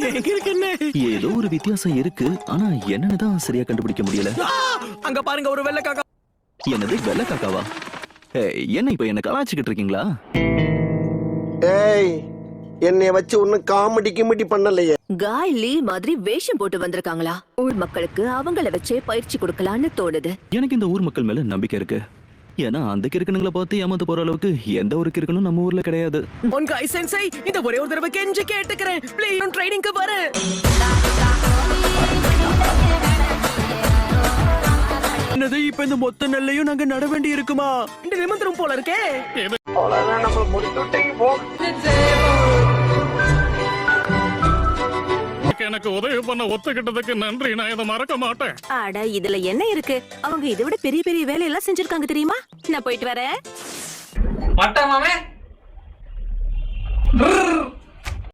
எங்க இருக்கு என்ன? ஏதோ ஒரு வித்தியாசம் இருக்கு, ஆனா என்னன்னுதான் சரியா கண்டுபிடிக்க முடியல. அங்க பாருங்க, ஒரு வெள்ளை காக்கா. என்னது வெள்ளை காக்காவா? என்ன இப்ப என்ன கலாய்ச்சிக்கிட்டு இருக்கீங்களா? ஏய், என்னைய வச்சு ஒன்னும் காமெடி கிமெடி பண்ணலையே. காய் லீ மாதிரி வேஷம் போட்டு வந்திருக்காங்களா? ஊர் மக்களுக்கு அவங்கள வச்சே பயிற்சி கொடுக்கலான்னு தோணுது. எனக்கு இந்த ஊர் மக்கள் மேல நம்பிக்கை இருக்கு. ஏன்னா அந்த கிறுக்கனுங்களை பார்த்து ஏமாந்து போற அளவுக்கு எந்த ஒரு கிறுக்கனும் நம்ம ஊர்ல கிடையாது. ஒன் காய் சென்சை, இந்த ஒரே ஒரு தடவை கெஞ்சி கேட்டுக்கிறேன். ப்ளீஸ் ட்ரைனிங்க்கு வரேன். என்னது, இப்ப இந்த மொத்த நெல்லையும் நாங்க நட வேண்டி இருக்குமா? இந்த நிமிந்தரும் போல இருக்கே. எனக்கு உதவி பண்ண ஒத்துக்கிட்டதுக்கு நன்றி. நான் இதை மறக்க மாட்டேன். அட, இதுல என்ன இருக்கு? அவங்க இதை விட பெரிய பெரிய வேலையெல்லாம் செஞ்சிருக்காங்க தெரியுமா? நான் போயிட்டு வரேன். மாட்டேன் மாமே.